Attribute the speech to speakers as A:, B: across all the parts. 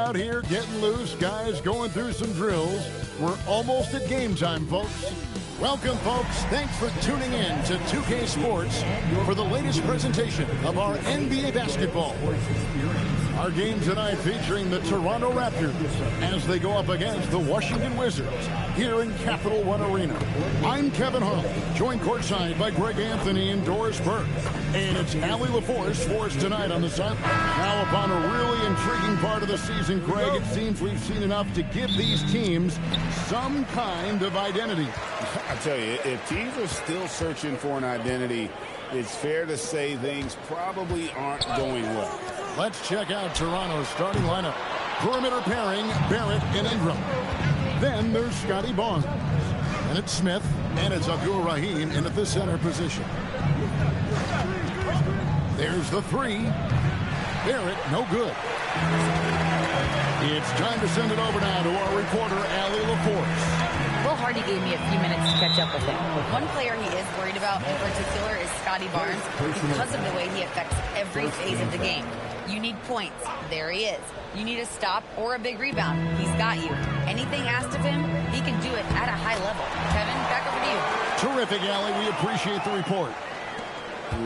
A: out here getting loose, guys going through some drills. We're almost at game time, folks. Welcome, folks. Thanks for tuning in to 2K Sports for the latest presentation of our NBA basketball. Our game tonight featuring the Toronto Raptors as they go up against the Washington Wizards here in Capital One Arena. I'm Kevin Harlan, joined courtside by Greg Anthony and Doris Burke. And it's Allie LaForce for us tonight on the side. Now upon a really intriguing part of the season, Greg, it seems we've seen enough to give these teams some kind of identity.
B: I tell you, if teams are still searching for an identity, it's fair to say things probably aren't going well.
A: Let's check out Toronto's starting lineup. Perimeter pairing, Barrett and Ingram. Then there's Scotty Barnes. And it's Smith, and it's Abdul Rahim in at the center position. There's the three. Barrett, no good. It's time to send it over now to our reporter, Allie LaForce.
C: Will Hardy gave me a few minutes to catch up with him. One player he is worried about in particular is Scotty Barnes because of the way he affects every phase of the game. You need points. There he is. You need a stop or a big rebound. He's got you. Anything asked of him, he can do it at a high level. Kevin, back over to you.
A: Terrific, Allie. We appreciate the report.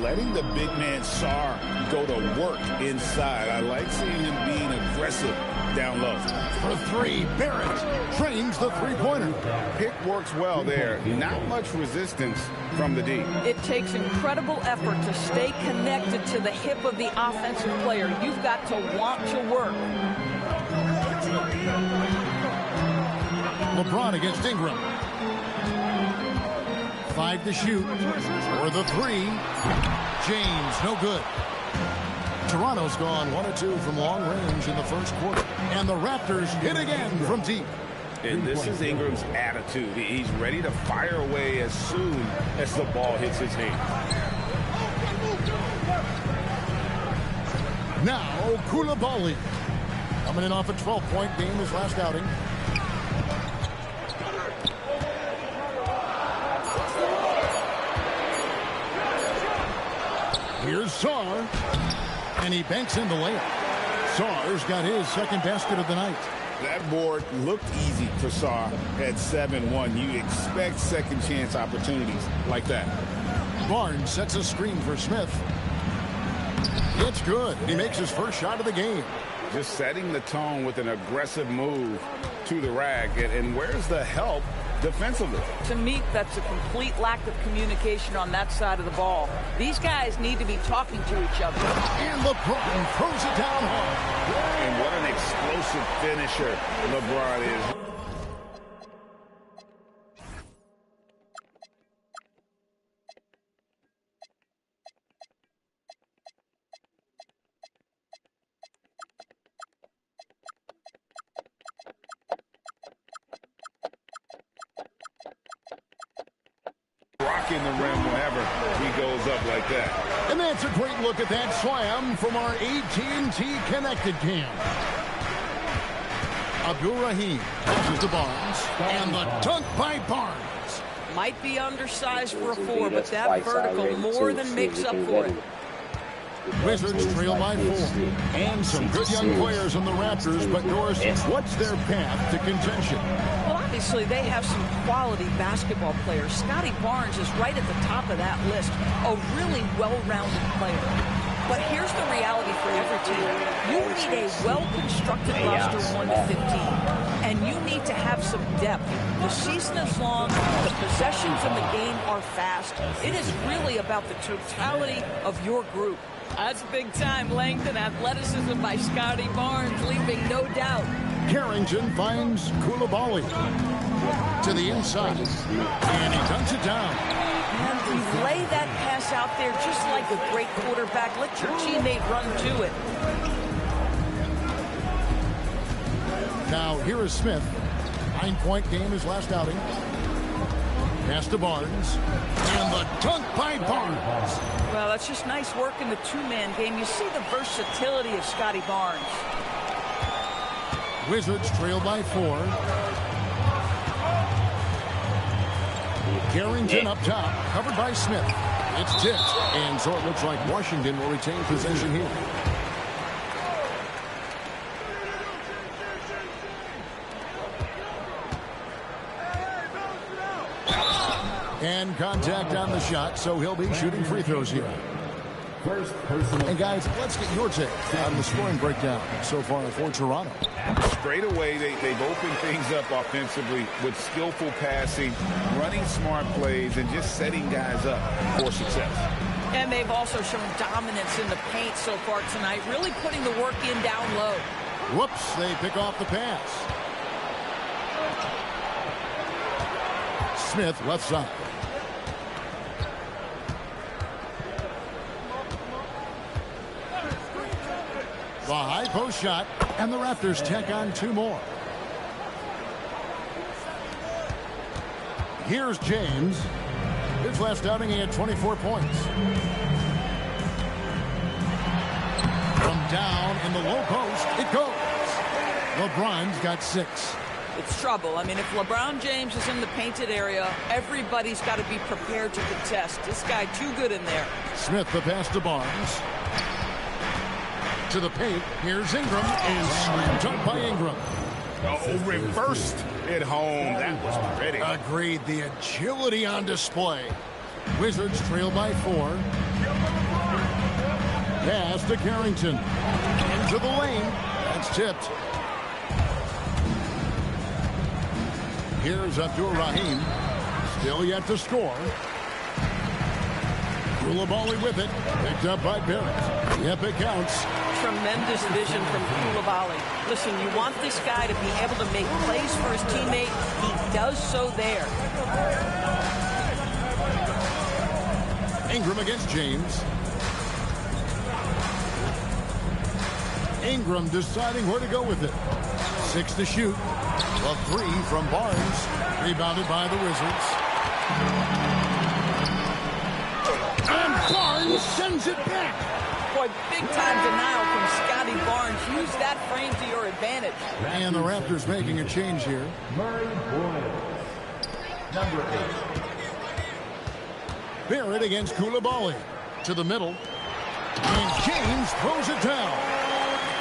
B: Letting the big man Sarr go to work inside. I like seeing him being aggressive down low.
A: For three, Barrett trains the three-pointer.
B: Pick works well there. Not much resistance from the D.
D: It takes incredible effort to stay connected to the hip of the offensive player. You've got to want to work.
A: LeBron against Ingram. 5 to shoot. For the three. James, no good. Toronto's gone 1 of 2 from long range in the first quarter. And the Raptors hit again from deep.
B: And this is Ingram's attitude. He's ready to fire away as soon as the ball hits his hand.
A: Now, Koulibaly. Coming in off a 12-point game his last outing. Here's Sarr, and he banks in the layup. Sarr's got his second basket of the night.
B: That board looked easy for Sarr at 7-1. You expect second chance opportunities like that.
A: Barnes sets a screen for Smith. It's good. He makes his first shot of the game.
B: Just setting the tone with an aggressive move to the rack. And where's the help defensively?
D: To me, that's a complete lack of communication on that side of the ball. These guys need to be talking to each other.
A: And LeBron throws it down hard.
B: And what an explosive finisher LeBron is. Rocking the rim whenever he goes up like that.
A: And that's a great look at that slam from our AT&T Connected Cam. Abdul Rahim passes to Barnes, and the dunk by Barnes.
D: Might be undersized for a 4, but that vertical more than makes up for it.
A: Wizards trail by 4. And some good young players on the Raptors, but Doris, what's their path to contention?
D: Well, obviously, they have some quality basketball players. Scotty Barnes is right at the top of that list, a really well-rounded player. But here's the reality for every team. You need a well-constructed roster 1 to 15, and you need to have some depth. The season is long. The possessions in the game are fast. It is really about the totality of your group. That's big-time length and athleticism by Scotty Barnes, leaving no doubt.
A: Carrington finds Koulibaly to the inside, and he dunks it down.
D: And you lay that pass out there just like a great quarterback. Let your teammate run to it.
A: Now, here is Smith. 9-point game his last outing. Pass to Barnes. And the dunk by Barnes.
D: Well, that's just nice work in the two-man game. You see the versatility of Scotty Barnes.
A: Wizards trail by 4. Carrington up top, covered by Smith. It's tipped, and so it looks like Washington will retain possession here. And contact on the shot, so he'll be shooting free throws here. And guys, let's get your take on the scoring breakdown so far for Toronto.
B: Straight away, they've opened things up offensively with skillful passing, running smart plays, and just setting guys up for success.
D: And they've also shown dominance in the paint so far tonight, really putting the work in down low.
A: Whoops, they pick off the pass. Smith left side. The high post shot, and the Raptors tack on 2 more. Here's James. His last outing, he had 24 points. From down in the low post, it goes. LeBron's got 6.
D: It's trouble. I mean, if LeBron James is in the painted area, everybody's got to be prepared to contest. This guy too good in there.
A: Smith the pass to Barnes. To the paint. Here's Ingram, and slammed up by Ingram.
B: Oh, reversed at home. That was pretty.
A: Agreed. The agility on display. Wizards trail by 4. Pass to Carrington. Into the lane. That's tipped. Here's Abdul-Rahim. Still yet to score. Koulibaly with it. Picked up by Barrett. Yep, it counts.
D: Tremendous vision from Koulibaly. Listen, you want this guy to be able to make plays for his teammate. He does so there.
A: Ingram against James. Ingram deciding where to go with it. 6 to shoot. A 3 from Barnes. Rebounded by the Wizards. And Barnes sends it back.
D: Boy, big-time denial from Scotty Barnes. Use that frame to your advantage.
A: And the Raptors making a change here.
E: Murray Boyle, number 8.
A: Barrett against Koulibaly. To the middle. And James throws it down.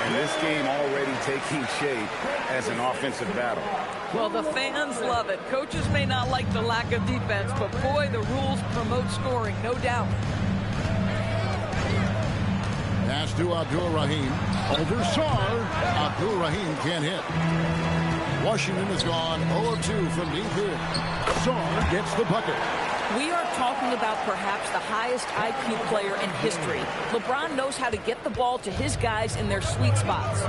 B: And this game already taking shape as an offensive battle.
D: Well, the fans love it. Coaches may not like the lack of defense, but boy, the rules promote scoring, no doubt.
A: Pass to Abdul-Rahim. Over Sarr. Abdul-Rahim can't hit. Washington has gone 0-2 from deep here. Sarr gets the bucket.
D: We are talking about perhaps the highest IQ player in history. LeBron knows how to get the ball to his guys in their sweet spots.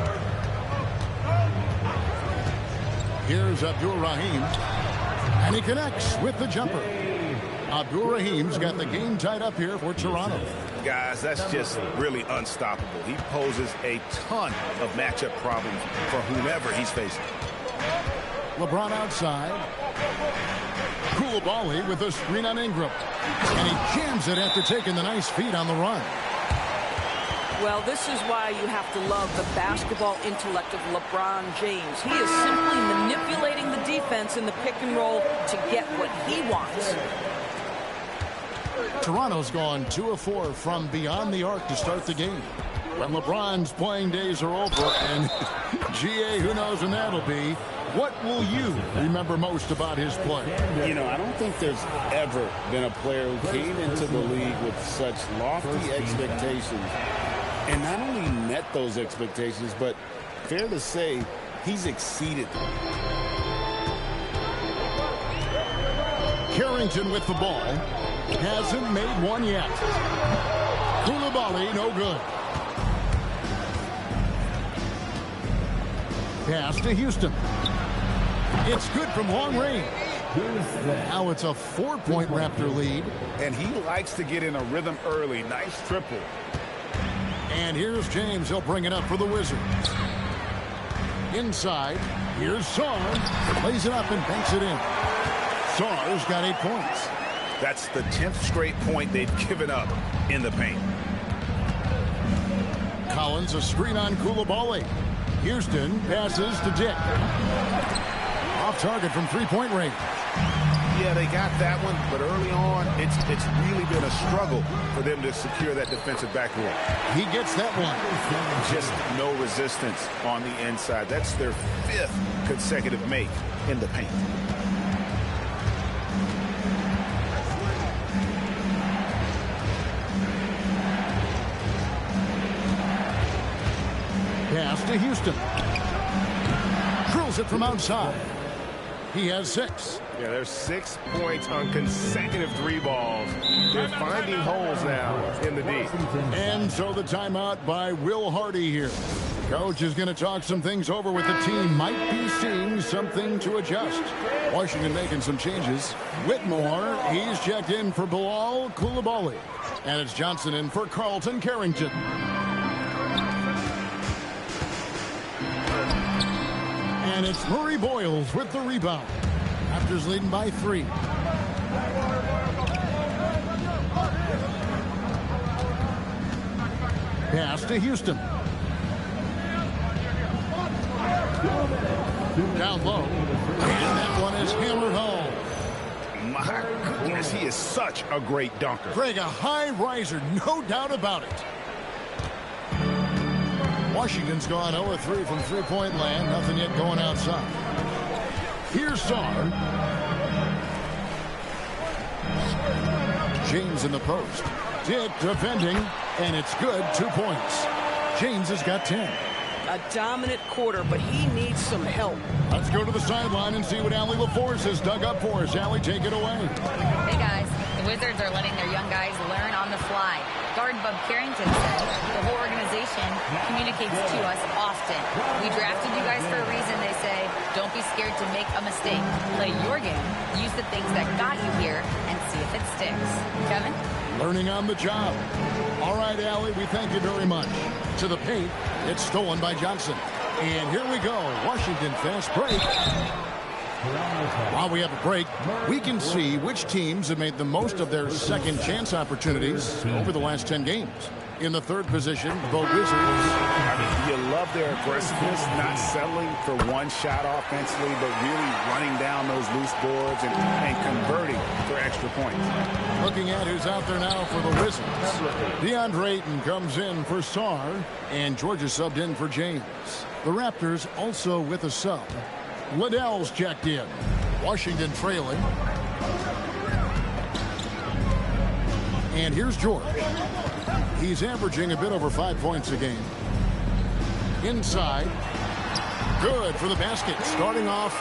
A: Here's Abdul-Rahim. And he connects with the jumper. Abdul-Rahim's got the game tied up here for Toronto.
B: Guys, that's just really unstoppable. He poses a ton of matchup problems for whomever he's facing.
A: LeBron outside. Koulibaly with a screen on Ingram. And he jams it after taking the nice feed on the run.
D: Well, this is why you have to love the basketball intellect of LeBron James. He is simply manipulating the defense in the pick and roll to get what he wants.
A: Toronto's gone 2 of 4 from beyond the arc to start the game. When LeBron's playing days are over, and GA, who knows when that'll be, what will you remember most about his play?
B: You know, I don't think there's ever been a player who came into the league with such lofty expectations and not only met those expectations, but fair to say, he's exceeded them.
A: Carrington with the ball. Hasn't made one yet. Koulibaly, no good. Pass to Houston. It's good from long range. Now it's a 4-point Raptor lead.
B: And he likes to get in a rhythm early. Nice triple.
A: And here's James. He'll bring it up for the Wizards. Inside. Here's Sarr. Lays it up and banks it in. Sarr's got 8 points.
B: That's the 10th straight point they've given up in the paint.
A: Collins, a screen on Koulibaly. Houston passes to Dick. Off target from 3-point range.
B: Yeah, they got that one, but early on, it's really been a struggle for them to secure that defensive backboard.
A: He gets that one.
B: Just no resistance on the inside. That's their 5th consecutive make in the paint.
A: Pass to Houston. Drills it from outside. He has 6.
F: Yeah, there's 6 points on consecutive 3 balls. They're finding holes now in the D.
A: And so the timeout by Will Hardy here. Coach is going to talk some things over with the team. Might be seeing something to adjust. Washington making some changes. Whitmore, he's checked in for Bilal Coulibaly. And it's Johnson in for Carlton Carrington. And it's Murray Boyles with the rebound. Raptors leading by 3. Pass to Houston. Down low. And that one is hammered home.
F: My goodness, he is such a great dunker.
A: Greg, a high riser, no doubt about it. Washington's gone 0-3 from three-point land. Nothing yet going outside. Here's Sarr. James in the post. Dick defending, and it's good. 2 points. James has got 10.
D: A dominant quarter, but he needs some help.
A: Let's go to the sideline and see what Allie LaForce has dug up for us. Allie, take it away.
C: Hey, guys. The Wizards are letting their young guys learn on the fly. Guard Bub Carrington said the whole organization communicates to us often. We drafted you guys for a reason, they say. Don't be scared to make a mistake. Play your game. Use the things that got you here and see if it sticks. Kevin?
A: Learning on the job. All right, Allie, we thank you very much. To the paint, it's stolen by Johnson. And here we go. Washington fast break. While we have a break, we can see which teams have made the most of their second chance opportunities over the last 10 games. In the third position, the Wizards.
B: I mean, you love their aggressiveness, not settling for one shot offensively, but really running down those loose boards and converting for extra points.
A: Looking at who's out there now for the Wizards. DeAndre Ayton comes in for Sarr, and Georgia subbed in for James. The Raptors also with a sub. Liddell's checked in. Washington trailing. And here's George. He's averaging a bit over 5 points a game. Inside. Good for the basket. Starting off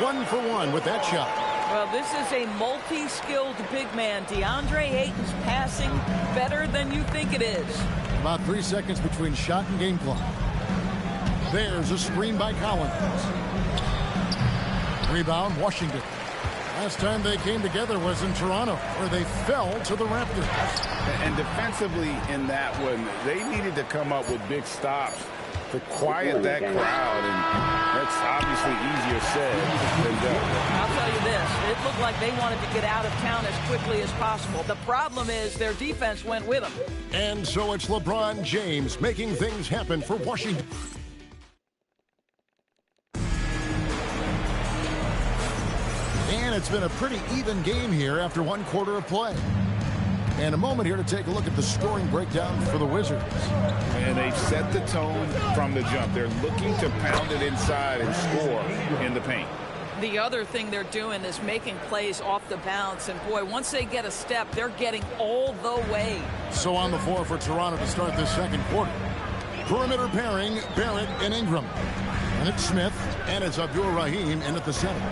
A: 1 for 1 with that shot.
D: Well, this is a multi-skilled big man. DeAndre Ayton's passing better than you think it is.
A: About 3 seconds between shot and game clock. There's a screen by Collins. Rebound, Washington. Last time they came together was in Toronto, where they fell to the Raptors.
B: And defensively in that one, they needed to come up with big stops to quiet that crowd, and that's obviously easier said than done.
D: I'll tell you this, it looked like they wanted to get out of town as quickly as possible. The problem is their defense went with them.
A: And so it's LeBron James making things happen for Washington. And it's been a pretty even game here after 1 quarter of play. And a moment here to take a look at the scoring breakdown for the Wizards.
B: And they've set the tone from the jump. They're looking to pound it inside and score in the paint.
D: The other thing they're doing is making plays off the bounce. And, boy, once they get a step, they're getting all the way.
A: So on the floor for Toronto to start this second quarter. Perimeter pairing, Barrett and Ingram. And it's Smith, and it's Abdul Rahim in at the center.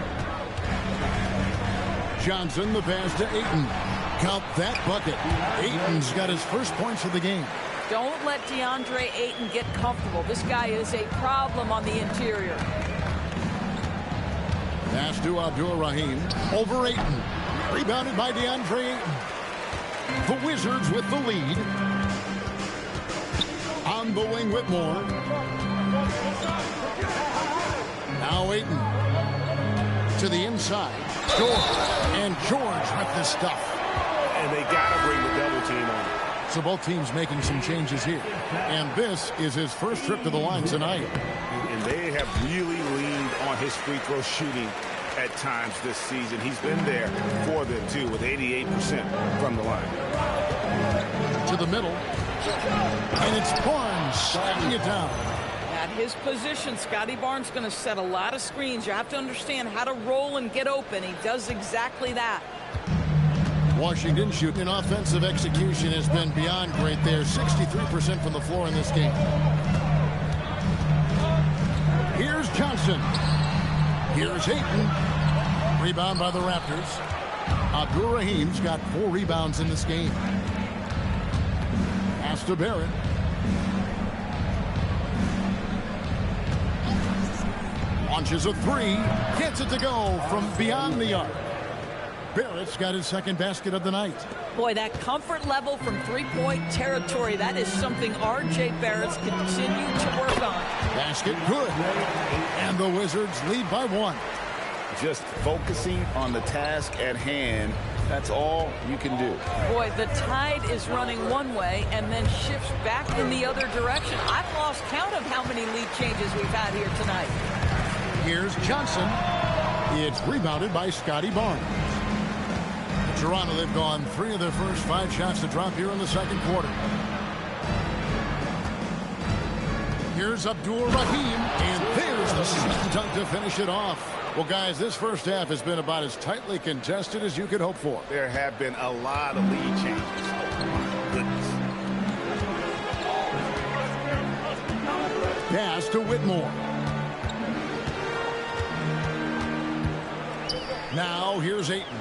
A: Johnson, the pass to Ayton. Count that bucket. Ayton's got his first points of the game.
D: Don't let DeAndre Ayton get comfortable. This guy is a problem on the interior.
A: Pass to Abdul Rahim. Over Ayton. Rebounded by DeAndre Ayton. The Wizards with the lead. On the wing, Whitmore. Now Ayton. To the inside. George. And George with the stuff.
F: And they got to bring the double team on.
A: So both teams making some changes here. And this is his first trip to the line tonight.
B: And they have really leaned on his free throw shooting at times this season. He's been there for them, too, with 88% from the line.
A: To the middle. And it's Barnes slapping it down.
D: At his position, Scotty Barnes going to set a lot of screens. You have to understand how to roll and get open. He does exactly that.
A: Washington shooting in offensive execution has been beyond great there. 63% from the floor in this game. Here's Johnson. Here's Ayton. Rebound by the Raptors. Abdur-Rahim's got 4 rebounds in this game. Pass to Barrett. Launches a 3. Gets it to go from beyond the arc. Barrett's got his second basket of the night.
D: Boy, that comfort level from three-point territory, that is something R.J. Barrett's continue to work on.
A: Basket good. And the Wizards lead by 1.
B: Just focusing on the task at hand, that's all you can do.
D: Boy, the tide is running one way and then shifts back in the other direction. I've lost count of how many lead changes we've had here tonight.
A: Here's Johnson. It's rebounded by Scotty Barnes. Toronto, they've gone 3 of their first 5 shots to drop here in the second quarter. Here's Abdur-Rahim, and there's the slam dunk to finish it off. Well, guys, this first half has been about as tightly contested as you could hope for.
F: There have been a lot of lead changes. Goodness.
A: Pass to Whitmore. Now here's Ayton.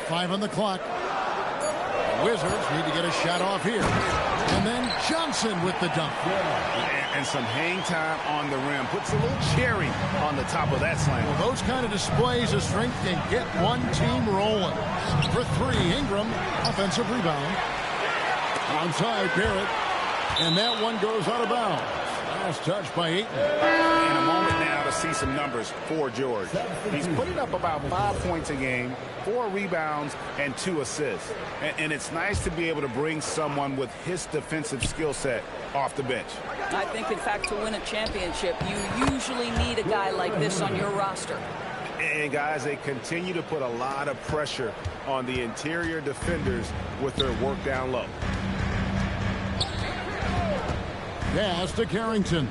A: 5 on the clock. The Wizards need to get a shot off here. And then Johnson with the dunk.
F: And some hang time on the rim. Puts a little cherry on the top of that slam.
A: Well, those kind of displays of strength can get one team rolling. For 3, Ingram, offensive rebound. Onside, Barrett. And that one goes out of bounds. Last touch by Ayton.
F: In a moment now to see some numbers for George. He's putting up about 5 points a game, 4 rebounds, and 2 assists. And it's nice to be able to bring someone with his defensive skill set off the bench.
D: I think, in fact, to win a championship, you usually need a guy like this on your roster.
F: And, guys, they continue to put a lot of pressure on the interior defenders with their work down low.
A: Pass to Carrington.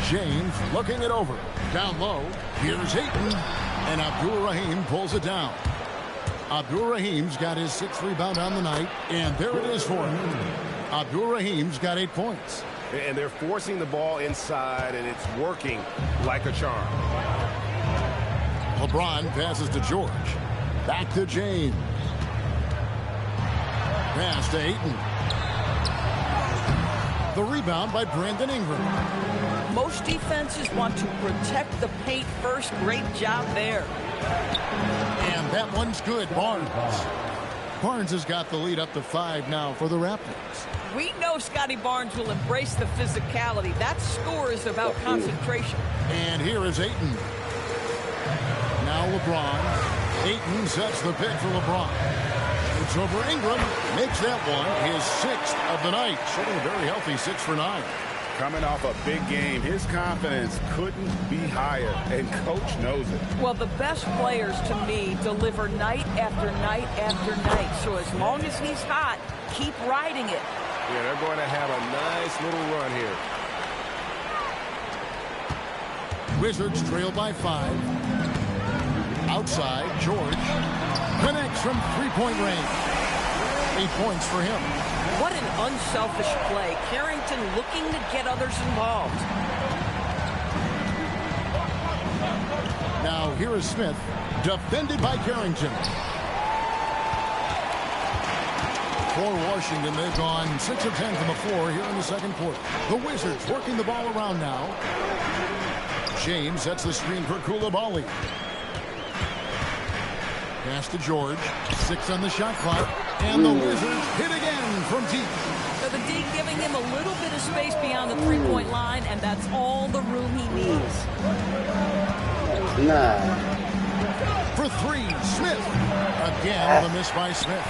A: James looking it over. Down low. Here's Ayton. And Abdur-Rahim pulls it down. Abdur-Rahim's got his 6th rebound on the night. And there it is for him. Abdur-Rahim's got 8 points.
F: And they're forcing the ball inside, and it's working like a charm.
A: LeBron passes to George. Back to James. Pass to Ayton. The rebound by Brandon Ingram.
D: Most defenses want to protect the paint first. Great job there.
A: And that one's good. Barnes. Barnes has got the lead up to 5 now for the Raptors.
D: We know Scotty Barnes will embrace the physicality. That score is about concentration.
A: And here is Ayton. Now LeBron. Ayton sets the pick for LeBron. It's over Ingram. Makes that one his 6th of the night. Shooting a very healthy 6 for 9.
F: Coming off a big game, his confidence couldn't be higher, and coach knows it.
D: Well, the best players, to me, deliver night after night after night. So as long as he's hot, keep riding it.
F: Yeah, they're going to have a nice little run here.
A: Wizards trail by 5. Outside, George connects from 3-point range. 8 points for him.
D: What an unselfish play. Carrington looking to get others involved.
A: Now here is Smith, defended by Carrington. For Washington, they've gone 6 of 10 from the floor here in the second quarter. The Wizards working the ball around now. James sets the screen for Coulibaly. Pass to George. 6 on the shot clock. And the Wizards hit again from deep.
D: So the D giving him a little bit of space beyond the 3-point line, and that's all the room he needs.
A: For 3, Smith. Again, the miss by Smith.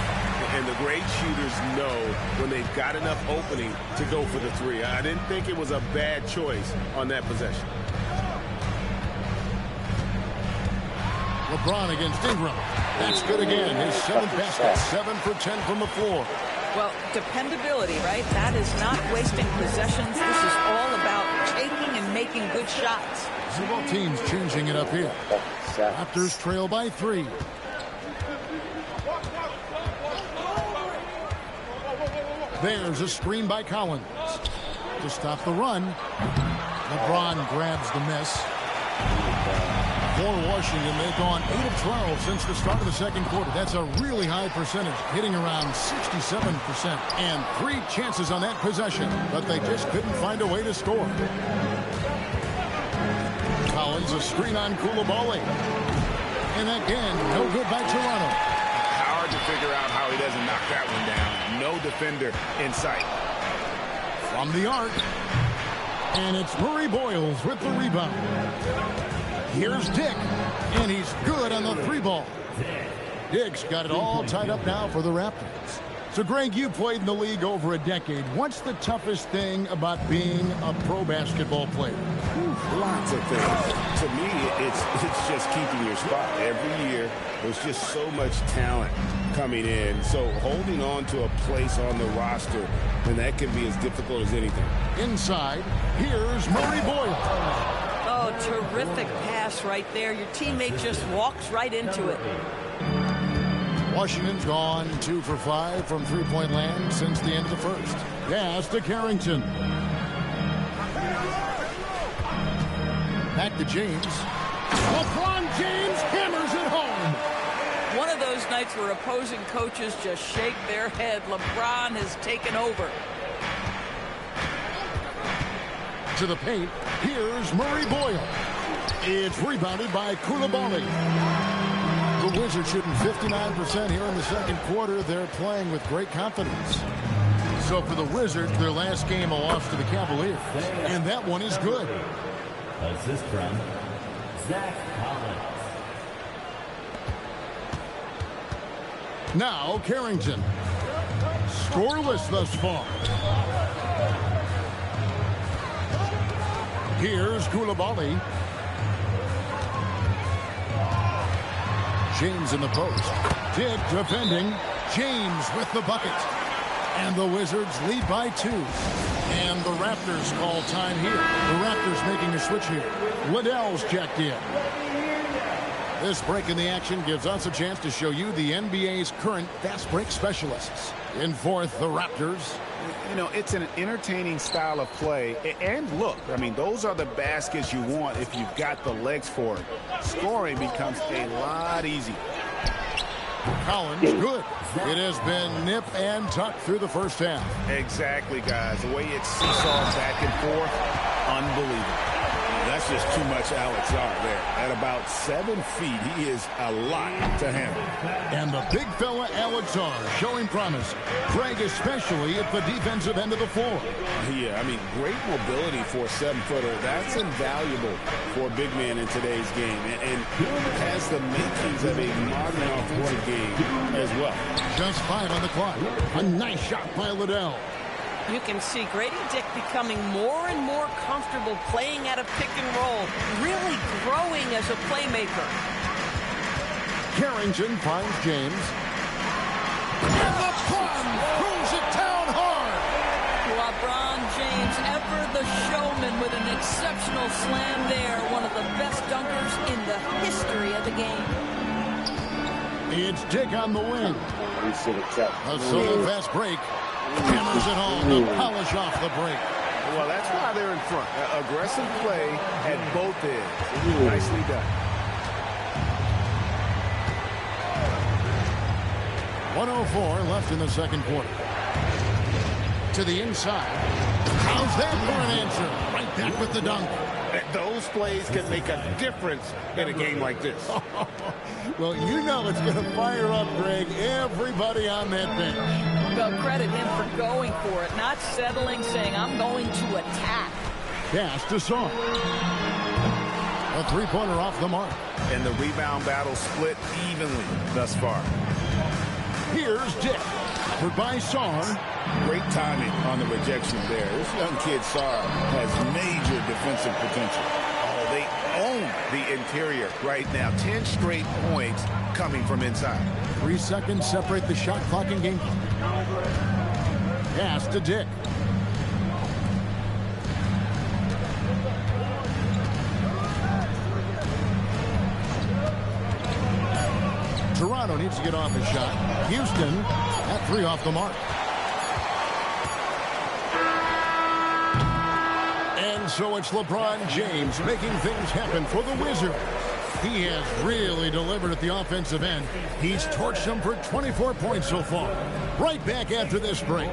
F: And the great shooters know when they've got enough opening to go for the 3. I didn't think it was a bad choice on that possession.
A: LeBron against Ingram. That's good again. His 7th basket. 7 for 10 from the floor.
D: Well, dependability, right? That is not wasting possessions. This is all about taking and making good shots.
A: So both teams changing it up here. Raptors trail by 3. There's a screen by Collins to stop the run. LeBron grabs the miss. For Washington, they've gone 8 of 12 since the start of the second quarter. That's a really high percentage, hitting around 67%. And 3 chances on that possession, but they just couldn't find a way to score. Collins, a screen on Koulibaly. And again, no good by Toronto.
F: Hard to figure out how he doesn't knock that one down. No defender in sight.
A: From the arc. And it's Murray Boyles with the rebound. Here's Dick. And he's good on the 3-ball. Dick's got it all tied up now for the Raptors. So, Greg, you played in the league over a decade. What's the toughest thing about being a pro basketball player?
B: Lots of things. To me, it's just keeping your spot. Every year, there's just so much talent coming in. So holding on to a place on the roster, and that can be as difficult as anything.
A: Inside, here's Murray Boyle.
D: Oh, terrific pass right there. Your teammate just walks right into it.
A: Washington's gone 2 for 5 from three-point land since the end of the first. Pass to Carrington. Back to James. LeBron James hammers it home.
D: One of those nights where opposing coaches just shake their head. LeBron has taken over.
A: To the paint. Here's Murray Boyle. It's rebounded by Koulibaly. The Wizards shooting 59% here in the second quarter. They're playing with great confidence. So for the Wizards, their last game, a loss to the Cavaliers. And that one is good.
E: Assist from Zach Collins.
A: Now Carrington. Scoreless thus far. Here's Koulibaly. James in the post. Dick defending. James with the bucket. And the Wizards lead by 2. And the Raptors call time here. The Raptors making a switch here. Liddell's checked in. This break in the action gives us a chance to show you the NBA's current fast break specialists. In fourth, the Raptors.
F: You know, it's an entertaining style of play. And look, I mean, those are the baskets you want if you've got the legs for it. Scoring becomes a lot easier.
A: Collins, good. It has been nip and tuck through the first half.
F: Exactly, guys. The way it's seesawed back and forth, unbelievable.
B: That's just too much Alex R there. At about 7 feet, he is a lot to handle.
A: And the big fella Alex R showing promise. Craig especially at the defensive end of the floor.
B: Yeah, I mean, great mobility for a 7-footer. That's invaluable for a big man in today's game. And has the makings of a modern offensive game as well.
A: Just 5 on the clock. A nice shot by Liddell.
D: You can see Grady Dick becoming more and more comfortable playing at a pick and roll, really growing as a playmaker.
A: Carrington finds James. And LeBron throws it down hard.
D: LeBron James, ever the showman with an exceptional slam there. One of the best dunkers in the history of the game.
A: It's Dick on the wing. A solo fast break. Hammers it home to polish off the break.
F: Well, that's why they're in front. Aggressive play at both ends. Nicely done.
A: 1:04 left in the second quarter. To the inside. How's that for an answer? Right back with the dunk.
F: Those plays can make a difference in a game like this.
A: Well, you know it's going to fire up, Greg, everybody on that bench.
D: Well, credit him for going for it, not settling, saying, I'm going to attack.
A: Pass to Saw. A 3-pointer off the mark.
F: And the rebound battle split evenly thus far.
A: Here's Dick. Covered by Saar.
B: Great timing on the rejection there. This young kid, Saar, has major defensive potential.
F: Oh, they own the interior right now. 10 straight points coming from inside.
A: 3 seconds separate the shot clock and game clock. Pass to Dick. Toronto needs to get off his shot. Houston, that 3 off the mark. so it's LeBron James making things happen for the Wizards. He has really delivered at the offensive end. He's torched them for 24 points so far. Right back after this break.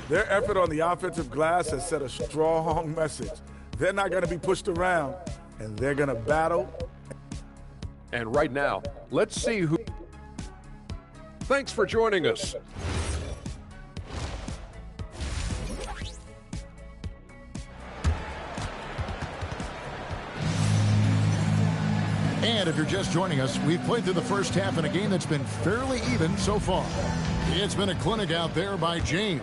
G: Their effort on the offensive glass has set a strong message. They're not going to be pushed around, and they're going to battle.
H: And right now, let's see who... Thanks for joining us.
A: And if you're just joining us, we've played through the first half in a game that's been fairly even so far. It's been a clinic out there by James.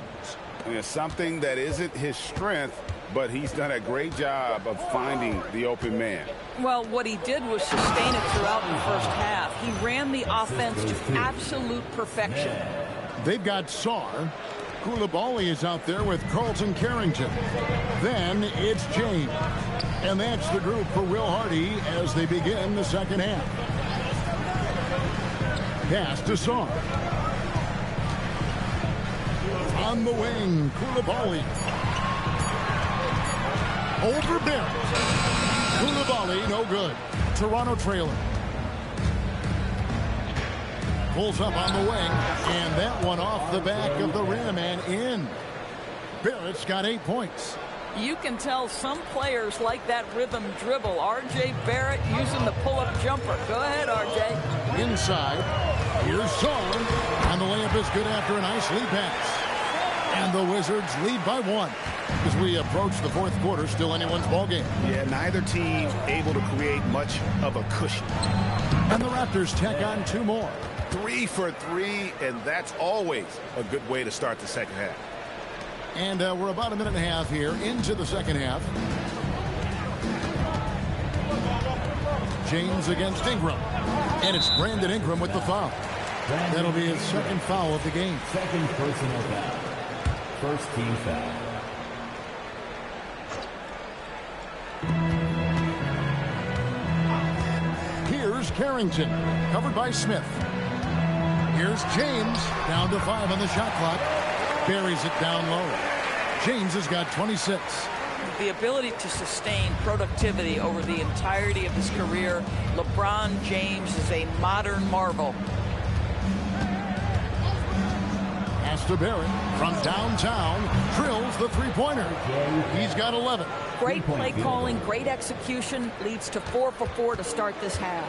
F: And it's something that isn't his strength, but he's done a great job of finding the open man.
D: Well, what he did was sustain it throughout the first half. He ran the offense to absolute perfection.
A: They've got Sarr. Koulibaly is out there with Carlton Carrington. Then it's James. And that's the group for Will Hardy as they begin the second half. Pass to Sarr. On the wing, Koulibaly. Over Barrett. Koulibaly, no good. Toronto trailer. Pulls up on the wing, and that one off the back of the rim and in. Barrett's got 8 points.
D: You can tell some players like that rhythm dribble. R.J. Barrett using the pull-up jumper. Go ahead, R.J.
A: Inside. Here's Sarr. And the layup is good after a nice lead pass. And the Wizards lead by 1. As we approach the fourth quarter, still anyone's ballgame.
F: Yeah, neither team able to create much of a cushion.
A: And the Raptors tack on 2 more.
F: 3 for 3, and that's always a good way to start the second half.
A: And we're about a minute and a half here into the second half. James against Ingram. And it's Brandon Ingram with the foul. That'll be his second foul of the game.
E: Second personal foul. First team foul.
A: Here's Carrington, covered by Smith. Here's James, down to 5 on the shot clock. Buries it down low. James has got 26.
D: The ability to sustain productivity over the entirety of his career, LeBron James is a modern marvel.
A: Pass to Barrett from downtown, drills the three-pointer. He's got 11.
D: Great play calling, great execution, leads to 4 for 4 to start this half.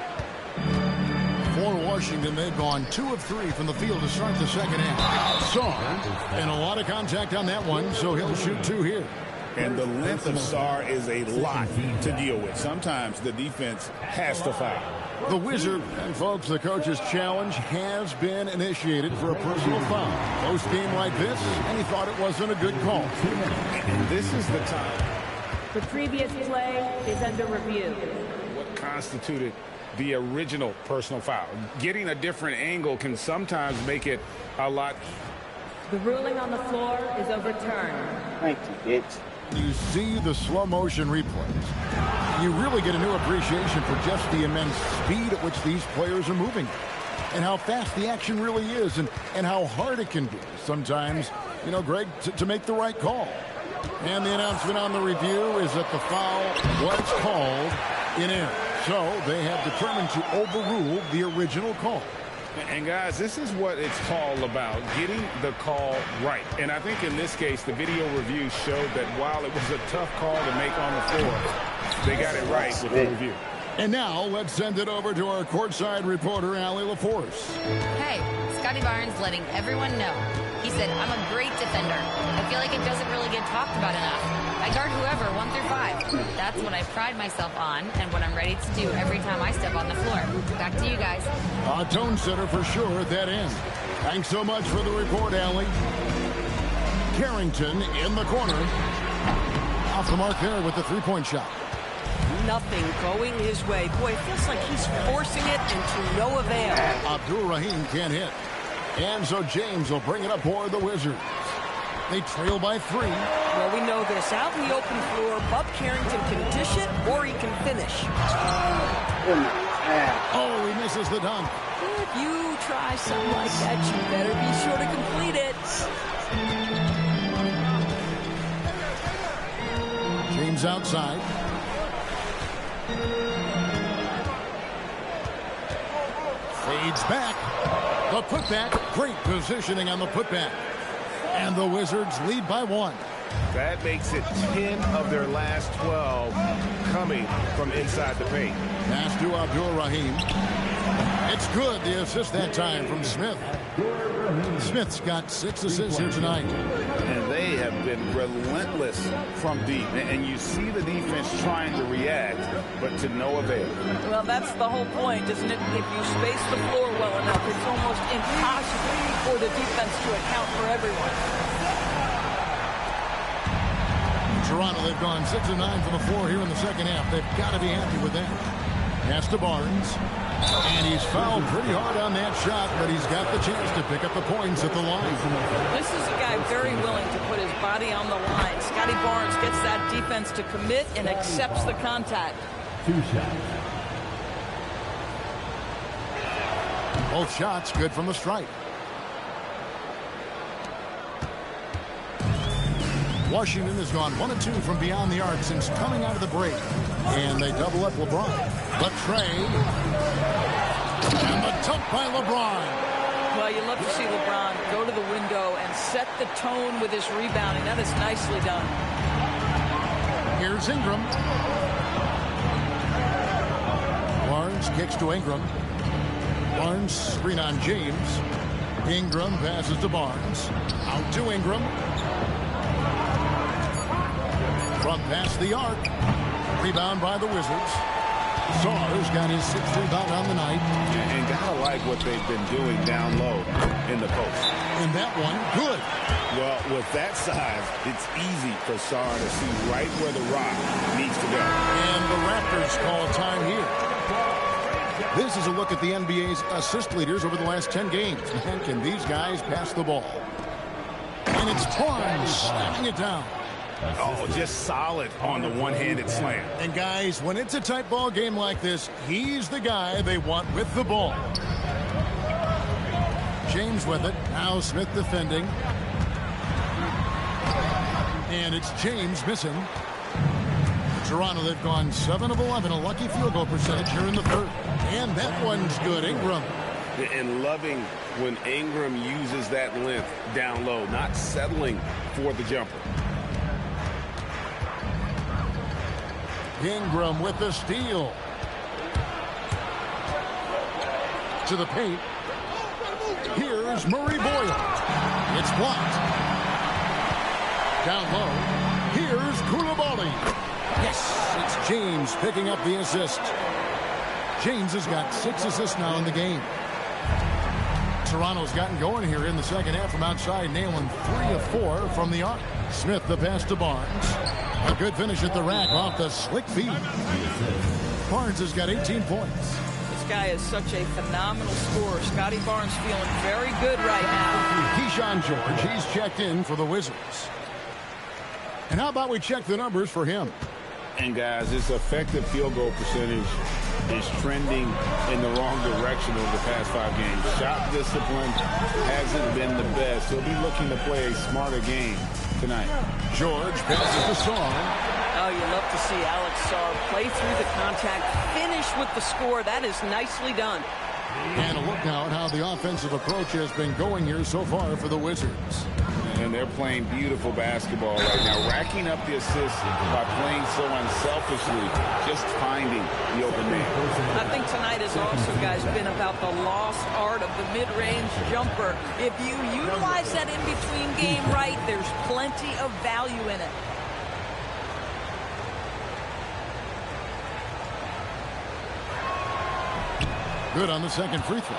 A: For Washington, they've gone 2 of 3 from the field to start the second half. Sarr, and a lot of contact on that one, so he'll shoot 2 here.
F: And the length of Sarr is a lot to deal with. Sometimes the defense has to foul.
A: The Wizard, and folks, the coach's challenge has been initiated for a personal foul. Close game like this, and he thought it wasn't a good call.
F: And this is the time.
I: The previous play is under review.
F: What constituted the original personal foul? Getting a different angle can sometimes make it a lot.
I: The ruling on the floor is overturned.
J: Thank you, bitch.
A: You see the slow motion replays. You really get a new appreciation for just the immense speed at which these players are moving. And how fast the action really is, and how hard it can be sometimes, you know, Greg, to make the right call. And the announcement on the review is that the foul was called in air. So they have determined to overrule the original call.
F: And guys, this is what it's all about, getting the call right. And I think in this case, the video review showed that while it was a tough call to make on the floor, they got it right with the review.
A: And now let's send it over to our courtside reporter, Allie LaForce.
C: Hey, Scotty Barnes letting everyone know. He said, I'm a great defender. I feel like it doesn't really get talked about enough. I guard whoever, 1 through 5. That's what I pride myself on and what I'm ready to do every time I step on the floor. Back to you guys.
A: A tone setter for sure at that end. Thanks so much for the report, Allie. Carrington in the corner. Off the mark there with the three-point shot.
D: Nothing going his way. Boy, it feels like he's forcing it into no avail.
A: Abdul Rahim can't hit. And so James will bring it up for the Wizards. They trail by 3.
D: Well, we know this. Out in the open floor, Bub Carrington can dish it or he can finish.
A: Oh, he misses the dunk.
D: If you try something like that, you better be sure to complete it.
A: James outside. Fades back. The putback. Great positioning on the putback. And the Wizards lead by 1.
F: That makes it 10 of their last 12 coming from inside the paint.
A: Pass to Abdul-Rahim. It's good. The assist that time from Smith. Smith's got 6 assists here tonight.
F: And they have been relentless from deep. And you see the defense trying to react, but to no avail.
D: Well, that's the whole point, isn't it? If you space the floor well enough, it's almost impossible for the defense to account for everyone.
A: Toronto, they've gone 6 of 9 from the floor here in the second half. They've got to be happy with that. Pass to Barnes. And he's fouled pretty hard on that shot, but he's got the chance to pick up the points at the line.
D: This is a guy very willing to put his body on the line. Scotty Barnes gets that defense to commit and accepts the contact.
E: 2 shots.
A: Both shots good from the stripe. Washington has gone 1 of 2 from beyond the arc since coming out of the break. And they double up LeBron. But Trey. And the dunk by LeBron.
D: Well, you love to see LeBron go to the window and set the tone with his rebounding. That is nicely done.
A: Here's Ingram. Barnes kicks to Ingram. Barnes screen on James. Ingram passes to Barnes. Out to Ingram. From past the arc. Rebound by the Wizards. Sarr's got his 6th rebound on the night.
F: And gotta like what they've been doing down low in the post.
A: And that one, good.
F: Well, with that size, it's easy for Sarr to see right where the rock needs to go.
A: And the Raptors call time here. This is a look at the NBA's assist leaders over the last 10 games. Man, can these guys pass the ball? And it's Barnes slamming it down.
F: Oh, just solid on the one-handed slam.
A: And guys, when it's a tight ball game like this, he's the guy they want with the ball. James with it. Now Smith defending. And it's James missing. Toronto, they've gone 7 of 11, a lucky field goal percentage here in the third. And that one's good. Ingram.
F: And loving when Ingram uses that length down low, not settling for the jumper.
A: Ingram with the steal. To the paint. Here's Murray Boyle. It's blocked. Down low. Here's Koulibaly. Yes, it's James picking up the assist. James has got 6 assists now in the game. Toronto's gotten going here in the second half from outside, nailing 3 of 4 from the arc. Smith the pass to Barnes. A good finish at the rack off the slick feed. Barnes has got 18 points.
D: This guy is such a phenomenal scorer. Scotty Barnes feeling very good right now.
A: Keyshawn George, he's checked in for the Wizards. And how about we check the numbers for him?
F: And guys, his effective field goal percentage is trending in the wrong direction over the past 5 games. Shot discipline hasn't been the best. He'll be looking to play a smarter game tonight.
A: George passes to Sarr.
D: Oh, you love to see Alex Sarr play through the contact, finish with the score. That is nicely done.
A: And a look now at how the offensive approach has been going here so far for the Wizards.
F: And they're playing beautiful basketball right now, racking up the assists by playing so unselfishly, just finding the open man.
D: I think tonight has also, guys, been about the lost art of the mid-range jumper. If you utilize that in-between game right, there's plenty of value in it.
A: Good on the second free throw.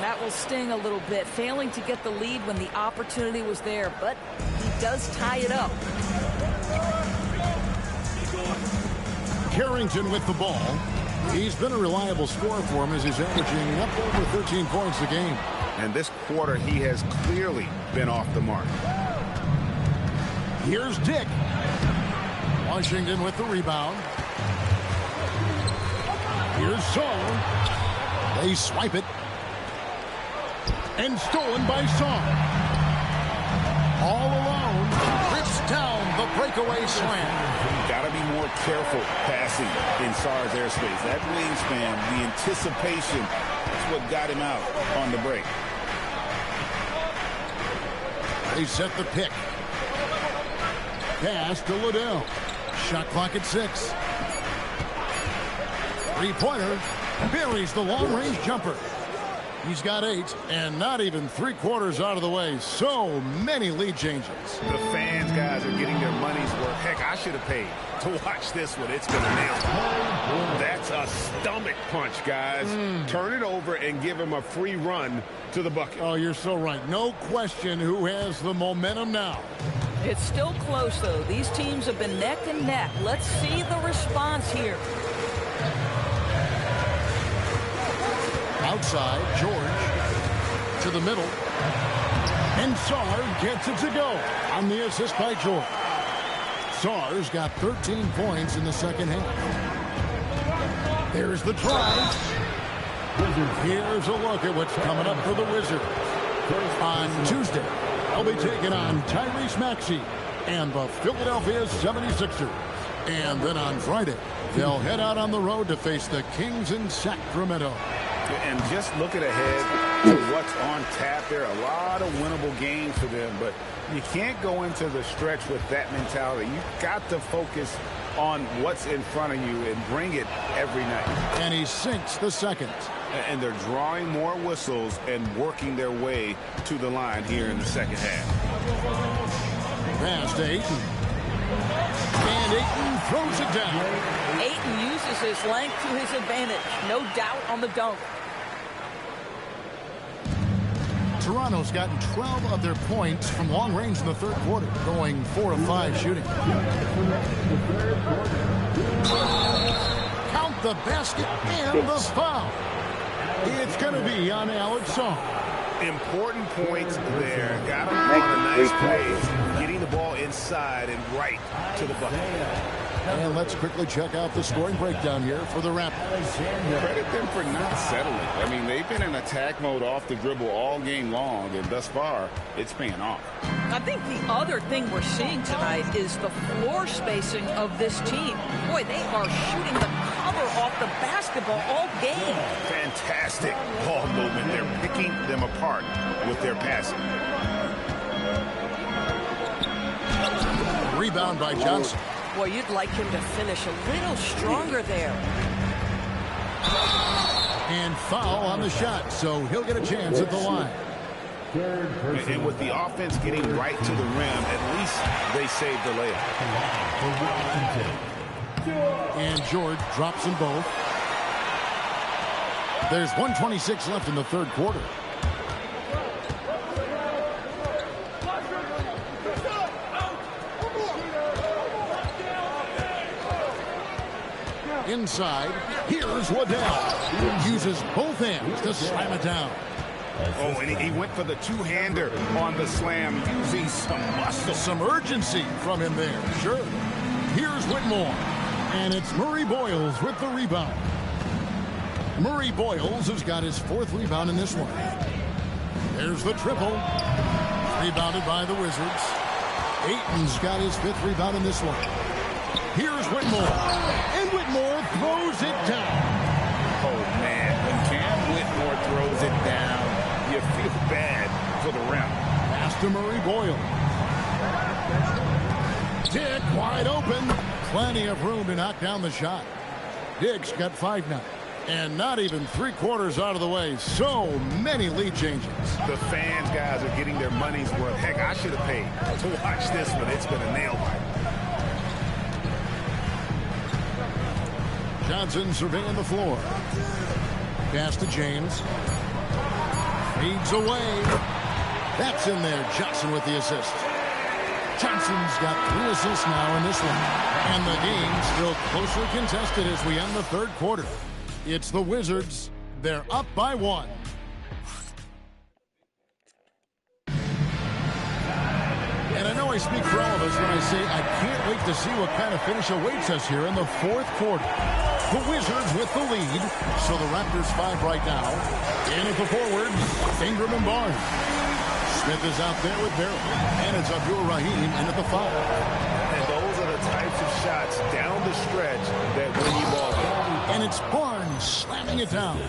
D: That will sting a little bit, failing to get the lead when the opportunity was there, but he does tie it up.
A: Carrington with the ball. He's been a reliable scorer for him as he's averaging up over 13 points a game.
F: And this quarter, he has clearly been off the mark.
A: Here's Dick. Washington with the rebound. Here's Song. They swipe it. And stolen by Song. All alone. Rips down the breakaway slam.
F: Got to be more careful passing in Sarr's airspace. That wingspan, the anticipation, that's what got him out on the break.
A: They set the pick. Pass to Liddell. Shot clock at 6. Three-pointer. Buries the long-range jumper. He's got 8, and not even 3/4 out of the way. So many lead changes.
F: The fans, guys, are getting their money's worth. Heck, I should have paid to watch this one. It's going to nail it. That's a stomach punch, guys. Turn it over and give him a free run to the bucket.
A: Oh, you're so right. No question who has the momentum now.
D: It's still close, though. These teams have been neck and neck. Let's see the response here.
A: Outside, George to the middle. And Sarr gets it to go on the assist by George. Sarr's got 13 points in the second half. There's the try. Here's a look at what's coming up for the Wizards. On Tuesday, they'll be taking on Tyrese Maxey and the Philadelphia 76ers. And then on Friday, they'll head out on the road to face the Kings in Sacramento.
F: And just looking ahead to what's on tap, there are a lot of winnable games for them, but you can't go into the stretch with that mentality. You've got to focus on what's in front of you and bring it every night.
A: And he sinks the second.
F: And they're drawing more whistles and working their way to the line here in the second half.
A: Pass to Ayton. And Ayton throws it down.
D: Ayton uses his length to his advantage. No doubt on the dunk.
A: Toronto's gotten 12 of their points from long range in the third quarter, going 4 of 5 shooting. Count the basket and the foul. It's going to be on Alex Song.
F: Important points there. Got him on a nice play, getting the ball inside and right to the bucket.
A: And let's quickly check out the scoring breakdown here for the Raptors.
F: Credit them for not settling. I mean, they've been in attack mode off the dribble all game long, and thus far, it's paying off.
D: I think the other thing we're seeing tonight is the floor spacing of this team. Boy, they are shooting the cover off the basketball all game.
F: Fantastic ball movement. They're picking them apart with their passing.
A: Rebound by Johnson.
D: Boy, you'd like him to finish a little stronger there.
A: And foul on the shot, so he'll get a chance at the line.
F: And with the offense getting right to the rim, at least they saved the layup.
A: And George drops them both. There's 1:26 left in the third quarter. Inside, here's Liddell. Uses both hands to slam it down.
F: Oh, and he went for the two-hander on the slam, using some muscle.
A: Some urgency from him there, sure. Here's Whitmore, and it's Murray Boyles with the rebound. Murray Boyles has got his 4th rebound in this one. There's the triple. Rebounded by the Wizards. Ayton's got his 5th rebound in this one. Here's Whitmore, and Whitmore throws it down.
F: Oh, man, when Cam Whitmore throws it down, you feel bad for the rim.
A: Pass to Murray Boyle. Dick wide open. Plenty of room to knock down the shot. Dick's got 5 now. And not even 3/4 out of the way. So many lead changes.
F: The fans, guys, are getting their money's worth. Heck, I should have paid to watch this one. It's been a nail biter.
A: Johnson surveying the floor. Pass to James. Feeds away. That's in there. Johnson with the assist. Johnson's got 3 assists now in this one. And the game still closely contested as we end the third quarter. It's the Wizards. They're up by 1. And I know I speak for all of us when I say I can't wait to see what kind of finish awaits us here in the fourth quarter. The Wizards with the lead. So the Raptors 5 right now. In at the forwards, Ingram and Barnes. Smith is out there with Barrett. And it's Abdul-Rahim in at the 5.
F: And those are the types of shots down the stretch that win you ball games.
A: And it's Barnes slamming it down.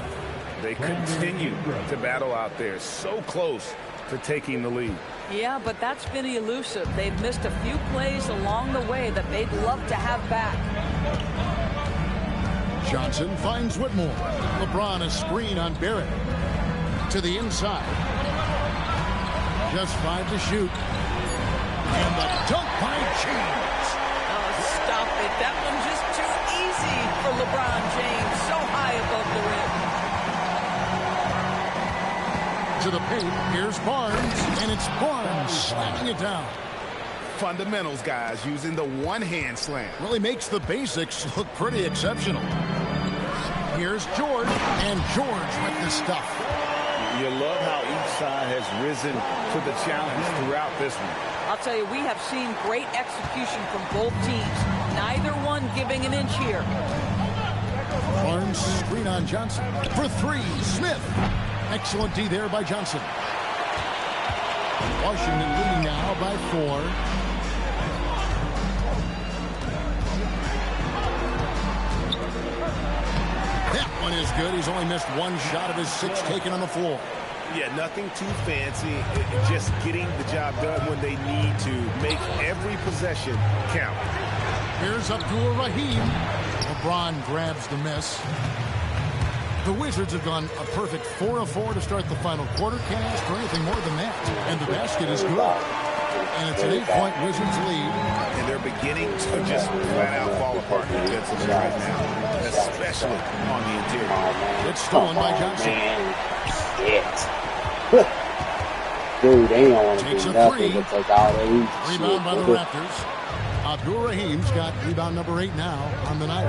F: They continue to battle out there, so close to taking the lead.
D: Yeah, but that's been elusive. They've missed a few plays along the way that they'd love to have back.
A: Johnson finds Whitmore. LeBron a screen on Barrett. To the inside. Just 5 to shoot. And the dunk by James.
D: Oh, stop it. That one's just too easy for LeBron James. So high above the rim.
A: To the paint, here's Barnes, and it's Barnes slamming it down.
F: Fundamentals, guys, using the one-hand slam.
A: Really makes the basics look pretty exceptional. Here's George, and George with the stuff.
B: You love how each side has risen to the challenge throughout this one.
D: I'll tell you, we have seen great execution from both teams. Neither one giving an inch here.
A: Barnes screen on Johnson. For 3, Smith. Excellent D there by Johnson. Washington leading now by 4. That one is good. He's only missed 1 shot of his 6 taken on the floor.
F: Yeah, nothing too fancy. Just getting the job done when they need to. Make every possession count.
A: Here's Abdul-Rahim. LeBron grabs the miss. The Wizards have gone a perfect 4 of 4 to start the final quarter. Can't ask for anything more than that. And the basket is good. And it's an 8-point Wizards lead.
F: And they're beginning to just flat out fall apart defensively right now, especially on the interior.
A: It's stolen by Johnson.
J: Dude, they don't want to
A: Takes
J: do
A: a
J: nothing
A: 3.
J: but take all that easy
A: Rebound by the
J: shit.
A: Raptors. Abdul-Rahim's got rebound number 8 now on the night.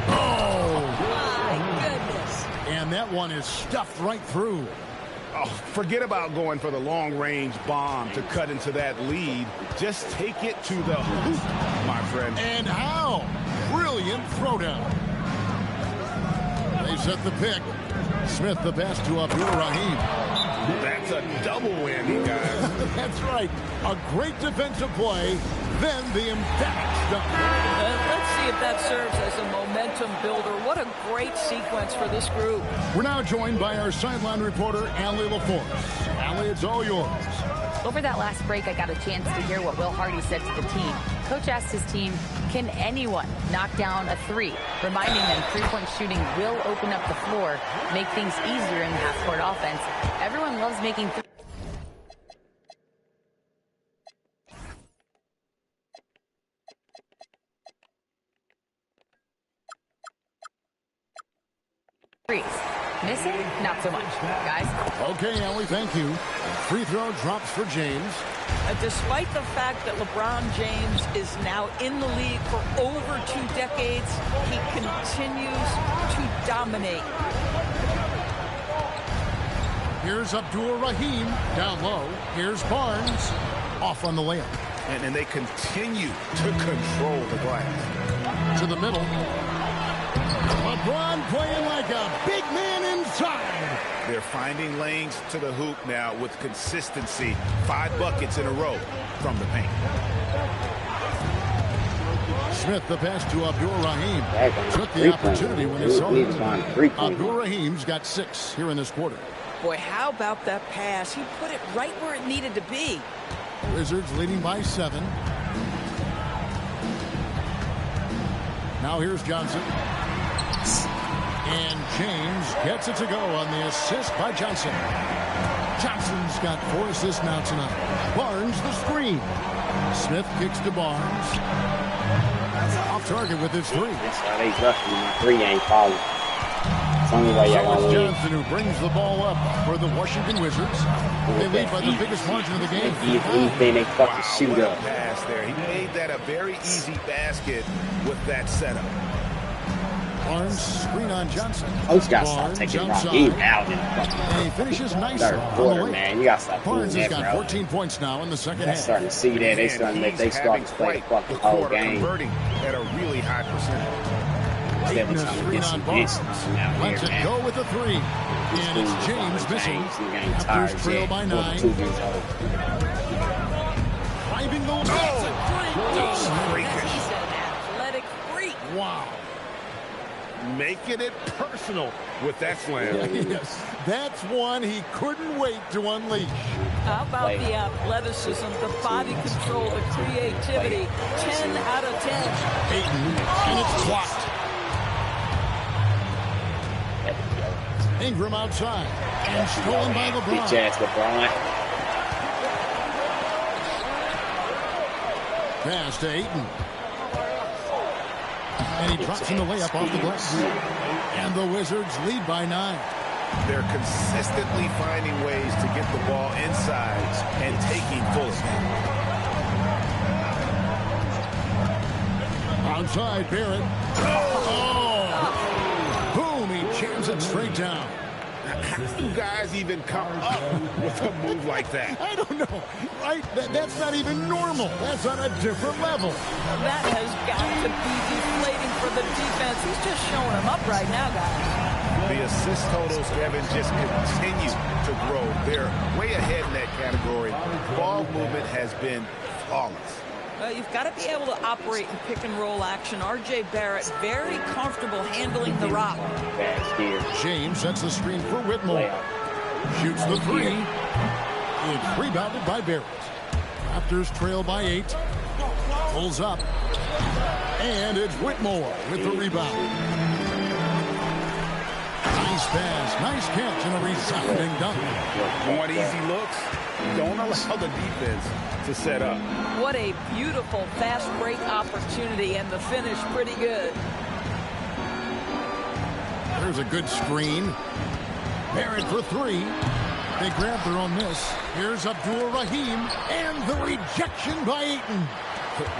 A: Oh!
D: My goodness.
A: And that one is stuffed right through.
F: Oh, forget about going for the long-range bomb to cut into that lead. Just take it to the hoop, my friend.
A: And how? Brilliant throwdown. They set the pick. Smith the pass to Abdul-Rahim.
F: That's a double whammy, guys.
A: That's right. A great defensive play, then the emphatic dunk.
D: Let's see if that serves as a momentum builder. What a great sequence for this group.
A: We're now joined by our sideline reporter, Allie LaForce. Allie, it's all yours.
C: Over that last break, I got a chance to hear what Will Hardy said to the team. Coach asked his team, can anyone knock down a 3? Reminding them 3-point shooting will open up the floor, make things easier in the half-court offense. Everyone loves making threes. Missing? Not so much, guys.
A: Okay, Allie, thank you. Free throw drops for James.
D: Despite the fact that LeBron James is now in the league for over 2 decades, he continues to dominate.
A: Here's Abdul-Rahim down low. Here's Barnes off on the layup.
F: And they continue to control the glass.
A: To the middle. LeBron playing like a big man inside.
F: They're finding lanes to the hoop now with consistency. 5 buckets in a row from the paint.
A: Smith the pass to Abdul-Rahim. Took the opportunity when he saw it. Abdul-Rahim's got 6 here in this quarter.
D: Boy, how about that pass? He put it right where it needed to be.
A: Wizards leading by 7. Now here's Johnson. And James gets it to go on the assist by Johnson. Johnson's got 4 assists now tonight. Barnes the screen. Smith kicks to Barnes. Off target with his 3.
J: That's why they rushing. My 3 ain't falling. It's only way y'all gonna win.
A: Johnson who brings the ball up for the Washington Wizards. They lead by the biggest margin of the game.
J: Anything they fucking shoot up.
F: Pass there. He made that a very easy basket with that setup.
A: Barnes screen on Johnson.
J: Coach got to stop taking rock. He out in the fucking
A: and he finishes nice
J: third quarter, man. You got to stop doing
A: Barnes has
J: that,
A: got
J: bro.
A: 14 points now in the second half.
J: Starting to see that. They starting to they start to play the fucking whole game.
F: Converting at a really high percentage.
J: Devin trying to get some distance out here,
A: Let's
J: man.
A: go with a three. And it's James missing.
J: Tired
A: After trail
J: yet.
A: by 9.
J: 42 years old.
A: Driving the
D: He's an athletic freak.
A: Wow.
F: Making it personal with that slam.
A: Yes, that's one he couldn't wait to unleash.
D: How about the athleticism, the body control, the creativity? 10 out of 10.
A: Ayton, and it's blocked. Ingram outside, and stolen by LeBron.
J: Bitch ass LeBron.
A: Pass to Ayton. And he drops in the layup off the glass. And the Wizards lead by 9.
F: They're consistently finding ways to get the ball inside and taking full advantage.
A: Outside, Barrett. Oh! Boom, he jams it straight down.
F: How do guys even come up with a move like that?
A: I don't know, right? That's not even normal. That's on a different level.
D: That has got to be deflating for the defense. He's just showing them up right now, guys.
F: The assist totals, Kevin, just continue to grow. They're way ahead in that category. Ball movement has been flawless.
D: You've got to be able to operate in pick-and-roll action. R.J. Barrett very comfortable handling the rock.
A: James sets the screen for Whitmore. Shoots the three. It's rebounded by Barrett. Raptors trail by 8. Pulls up. And it's Whitmore with the rebound. Nice pass. Nice catch and a resounding dunk.
F: Want easy looks? Don't allow the defense to set up.
D: What a beautiful fast break opportunity, and the finish pretty good.
A: There's a good screen. Barrett for 3. They grab their own miss. Here's Abdul-Rahim, and the rejection by Ayton.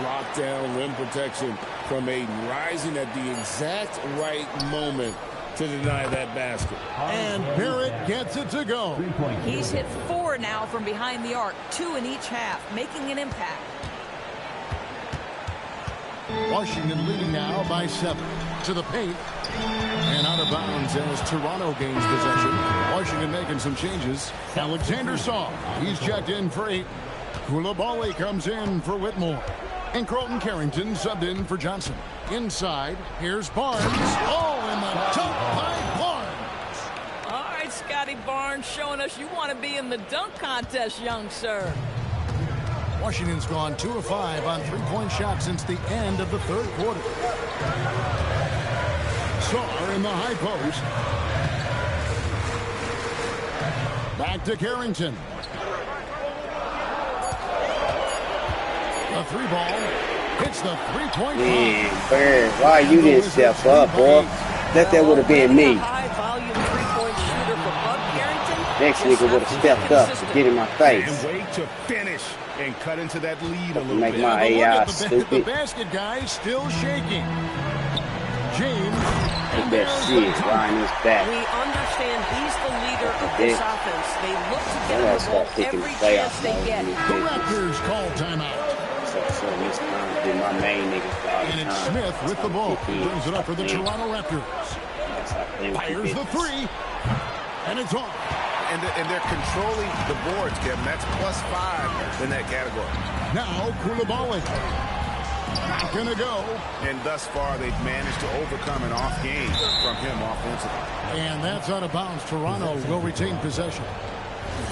B: Lockdown rim protection from Ayton, rising at the exact right moment to deny that basket.
A: And Barrett gets it to go.
D: He's hit 4 now from behind the arc, 2 in each half, making an impact.
A: Washington leading now by 7. To the paint. And out of bounds as Toronto gains possession. Washington making some changes. Alexander Saw. He's checked in for 8. Koulibaly comes in for Whitmore. And Carlton Carrington subbed in for Johnson. Inside, here's Barnes. Oh, and the dunk by Barnes.
D: All right, Scotty Barnes showing us you want to be in the dunk contest, young sir.
A: Washington's gone 2 of 5 on 3-point shots since the end of the third quarter. Saar in the high post. Back to Carrington. The 3 ball. Hits the 3-point
J: Man, Bird, why you didn't step up, boy? That would have been me. Next nigga would have stepped up to get in my face.
F: And wait to finish and cut into that lead a little
J: Make
F: bit.
J: my AI stupid.
A: The basket guy still shaking. James.
J: Look that shit riding his back.
K: We understand he's the leader of this offense. They look to get him the ball every chance they get.
A: The Raptors call timeout.
J: So this time be my main nigga.
A: And it's Smith with the ball. Brings it up for the Toronto Raptors. Fires the 3. And it's off.
F: And they're controlling the boards, Kevin. That's +5 in that category.
A: Now Koulibaly. Not gonna go.
F: And thus far, they've managed to overcome an off game from him offensively.
A: And that's out of bounds. Toronto will retain possession.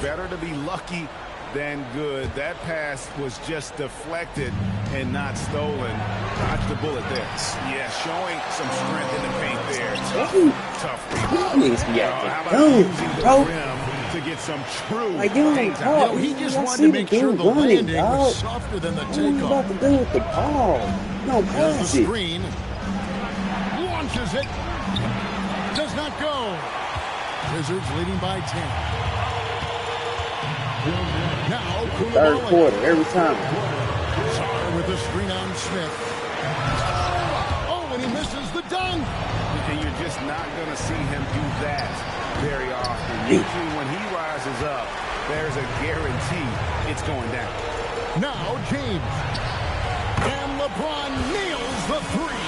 F: Better to be lucky than good. That pass was just deflected and not stolen. Dodged the bullet there. Yeah, showing some strength in the paint there. Tough rebound. How about using the rim to get some true
J: bro,
A: he just wanted to make sure the landing was softer than the
J: takeoff. What are you about to do with the ball? No, pass
A: the screen. Launches it. Does not go. Wizards leading by 10. Now,
J: third quarter, every time.
A: Saar with the screen on Smith. Oh, and he misses the the dunk.
F: And you're just not going to see him do that very often. Usually when he rises up, there's a guarantee it's going down.
A: Now James. And LeBron nails the three.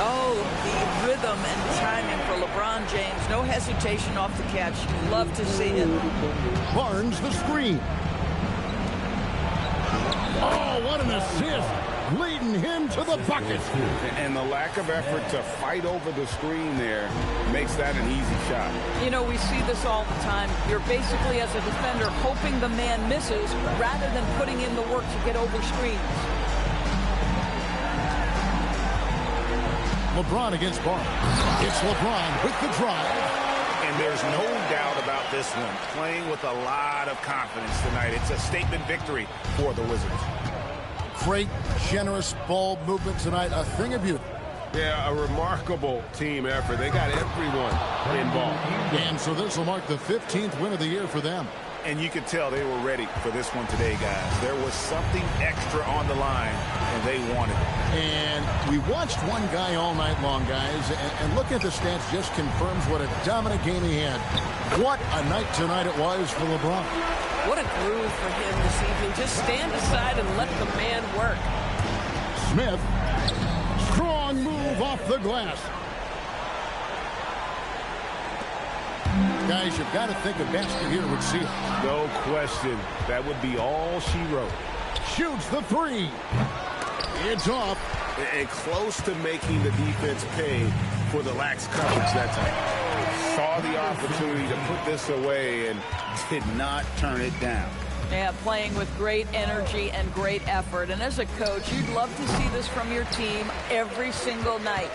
D: Oh, the rhythm and timing for LeBron James. No hesitation off the catch. Love to see it.
A: Barnes the screen. Oh, what an assist. Leading him to the bucket.
F: And the lack of effort to fight over the screen there makes that an easy shot.
D: You know, we see this all the time. You're basically, as a defender, hoping the man misses rather than putting in the work to get over screens.
A: LeBron against Barnes. It's LeBron with the drive.
F: And there's no doubt about this one. Playing with a lot of confidence tonight. It's a statement victory for the Wizards.
A: Great, generous ball movement tonight. A thing of beauty.
H: Yeah, a remarkable team effort. They got everyone involved.
A: And so this will mark the 15th win of the year for them.
F: And you could tell they were ready for this one today, guys. There was something extra on the line, and they wanted it.
A: And we watched one guy all night long, guys, and looking at the stats just confirms what a dominant game he had. What a night tonight it was for LeBron.
K: What a groove for him this evening. Just stand aside and let the man work.
A: Smith, strong move off the glass. Guys, you've got to think a basket here would seal.
F: No question. That would be all she wrote.
A: Shoots the three. It's off.
F: And close to making the defense pay for the lax coverage that time. Saw the opportunity to put this away and did not turn it down.
D: Yeah, playing with great energy and great effort. And as a coach, you'd love to see this from your team every single night.